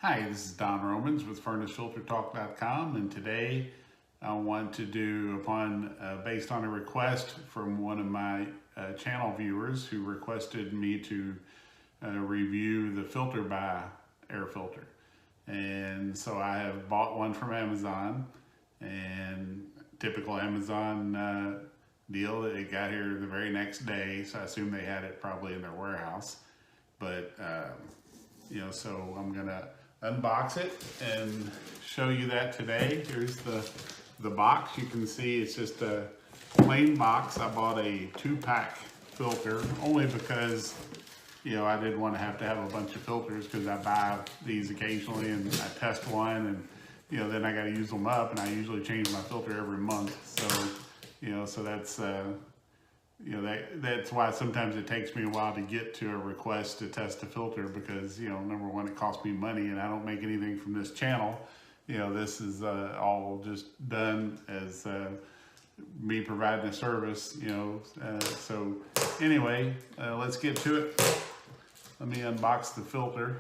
Hi, this is Don Romans with FurnaceFilterTalk.com, and today I want to do based on a request from one of my channel viewers who requested me to review the Filterbuy air filter. And so I have bought one from Amazon, and typical Amazon deal, it got here the very next day, so I assume they had it probably in their warehouse. But so I'm gonna unbox it and show you that today. Here's the box. You can see it's just a plain box. I bought a 2-pack filter only because I didn't want to have a bunch of filters, because I buy these occasionally and I test one, and then I got to use them up, and I usually change my filter every month. So that's why sometimes it takes me a while to get to a request to test a filter, because number one, it costs me money, and I don't make anything from this channel. This is all just done as me providing a service. So anyway, let's get to it. Let me unbox the filter.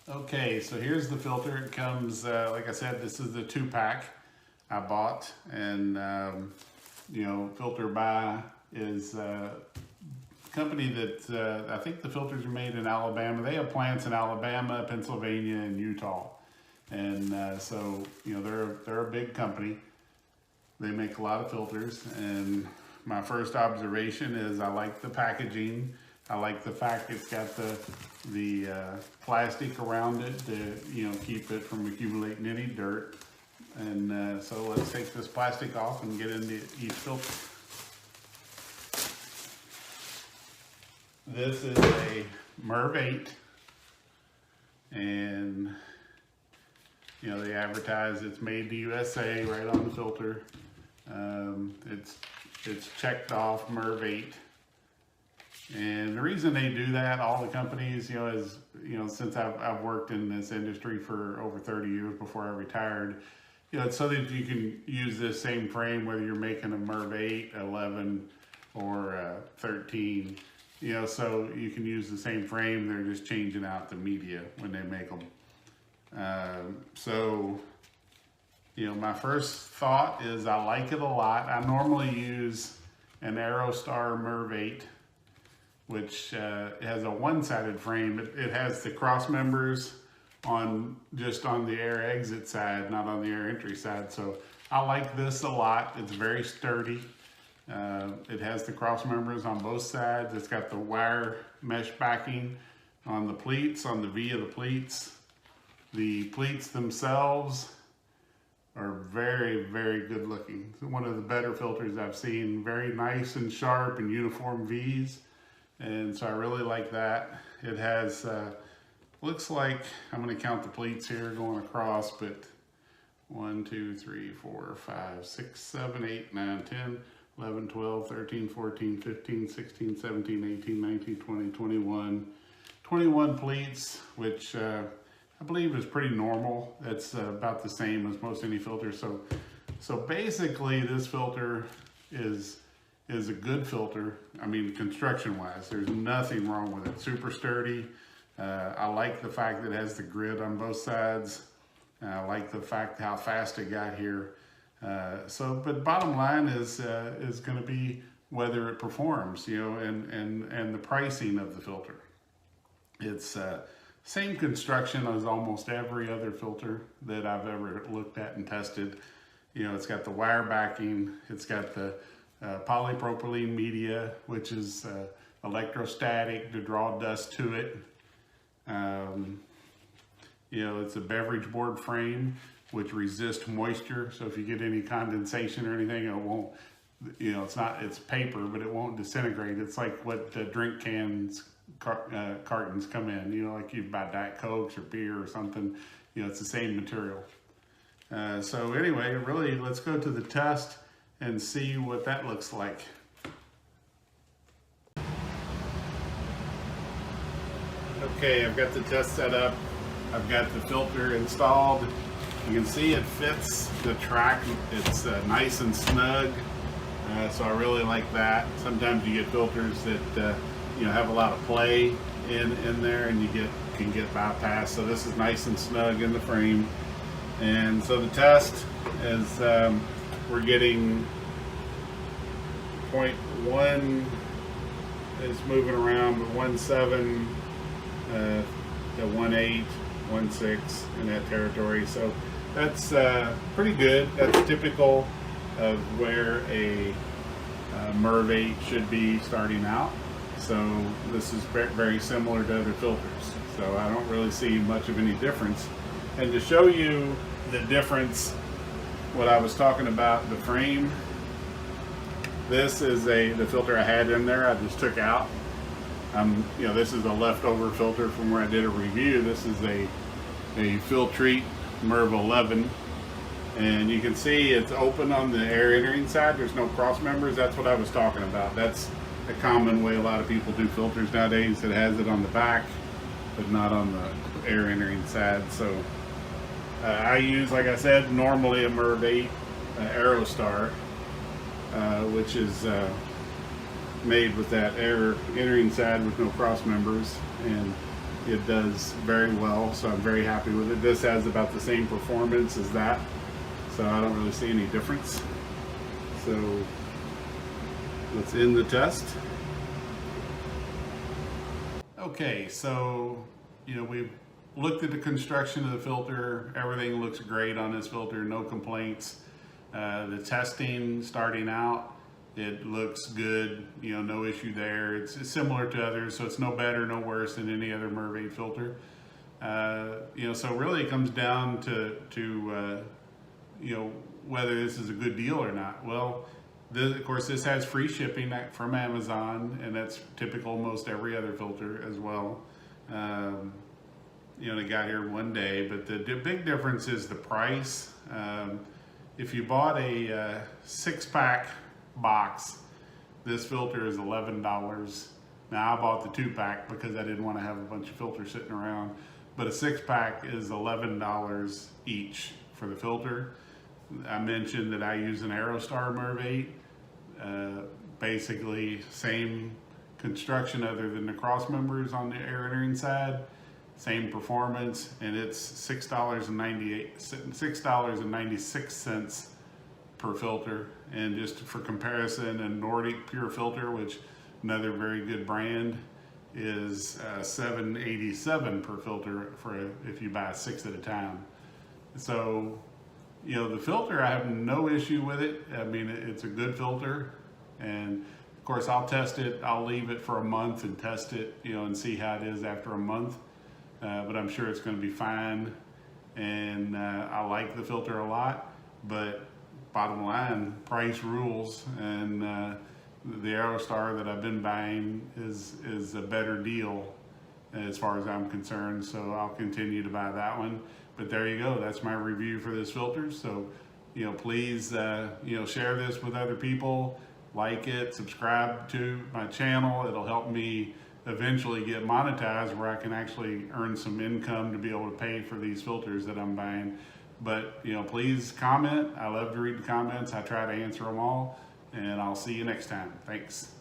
Okay, so here's the filter. It comes, like I said, this is the 2-pack I bought, and Filterbuy is a company that I think the filters are made in Alabama. They have plants in Alabama, Pennsylvania, and Utah, and so they're a big company. They make a lot of filters, and my first observation is I like the packaging. I like the fact it's got the plastic around it to keep it from accumulating any dirt. And so let's take this plastic off and get into each filter. This is a MERV 8, and they advertise it's made in the USA right on the filter. It's checked off MERV 8. And the reason they do that, all the companies, is, since I've worked in this industry for over 30 years before I retired, it's so that you can use this same frame whether you're making a MERV 8, 11, or 13. So you can use the same frame. They're just changing out the media when they make them. My first thought is I like it a lot. I normally use an Aerostar MERV 8, which has a one-sided frame. It has the cross members just on the air exit side, not on the air entry side. So I like this a lot. It's very sturdy. It has the cross members on both sides. It's got the wire mesh backing on the pleats, on the V of the pleats. The pleats themselves are very, very good looking. It's one of the better filters I've seen. Very nice and sharp and uniform V's. And so I really like that. It has, looks like, I'm going to count the pleats here going across, but 1, 2, 3, 4, 5, 6, 7, 8, 9, 10, 11, 12, 13, 14, 15, 16, 17, 18, 19, 20, 21. 21 pleats, which I believe is pretty normal. That's about the same as most any filter. So basically this filter is a good filter. I mean, construction-wise, there's nothing wrong with it. Super sturdy. I like the fact that it has the grid on both sides. I like the fact how fast it got here. But bottom line is going to be whether it performs, and the pricing of the filter. It's same construction as almost every other filter that I've ever looked at and tested. It's got the wire backing. It's got the polypropylene media, which is electrostatic to draw dust to it. It's a beverage board frame which resists moisture, so if you get any condensation or anything, it won't, it's paper, but it won't disintegrate. It's like what the drink cans cartons come in, like you buy Diet Cokes or beer or something, it's the same material. So anyway, really, let's go to the test and see what that looks like. Okay, I've got the test set up. I've got the filter installed. You can see it fits the track. It's nice and snug, so I really like that. Sometimes you get filters that have a lot of play in there, and you get can get bypassed. So this is nice and snug in the frame. And so the test is we're getting 0.1 is moving around, but 1.7 to 1.8, 1.6 in that territory. So that's pretty good. That's typical of where a MERV 8 should be starting out. So this is very similar to other filters. So I don't really see much of any difference. And to show you the difference, what I was talking about, the frame, this is the filter I had in there, I just took out. You know, this is a leftover filter from where I did a review. This is a Filterbuy MERV 11. And you can see it's open on the air entering side. There's no cross members. That's what I was talking about. That's a common way a lot of people do filters nowadays. It has it on the back, but not on the air entering side. So I use, like I said, normally a MERV 8 Aerostar, which is made with that air entering side with no cross members, and it does very well. So I'm very happy with it. This has about the same performance as that. So I don't really see any difference. So let's end the test. Okay, so we've looked at the construction of the filter. Everything looks great on this filter, no complaints. The testing starting out, it looks good, no issue there. It's similar to others, so it's no better, no worse than any other MERV 8 filter. So really it comes down to whether this is a good deal or not. Well, of course, this has free shipping from Amazon, and that's typical most every other filter as well. They got here one day, but the big difference is the price. If you bought a 6-pack box, this filter is $11. Now, I bought the 2-pack because I didn't want to have a bunch of filters sitting around, but a 6-pack is $11 each for the filter. I mentioned that I use an Aerostar MERV 8. Basically, same construction other than the cross members on the air entering side, same performance, and it's $6.96 per filter. And just for comparison, a Nordic Pure filter, which another very good brand, is $7.87 per filter if you buy 6 at a time. So the filter, I have no issue with it. I mean, it's a good filter, and of course I'll test it. I'll leave it for a month and test it, and see how it is after a month. But I'm sure it's going to be fine, and I like the filter a lot. But bottom line, price rules, and the Aerostar that I've been buying is a better deal as far as I'm concerned. So I'll continue to buy that one. But there you go. That's my review for this filter. So, please, share this with other people, like it, subscribe to my channel. It'll help me eventually get monetized where I can actually earn some income to be able to pay for these filters that I'm buying. But, please comment. I love to read the comments. I try to answer them all, and I'll see you next time. Thanks.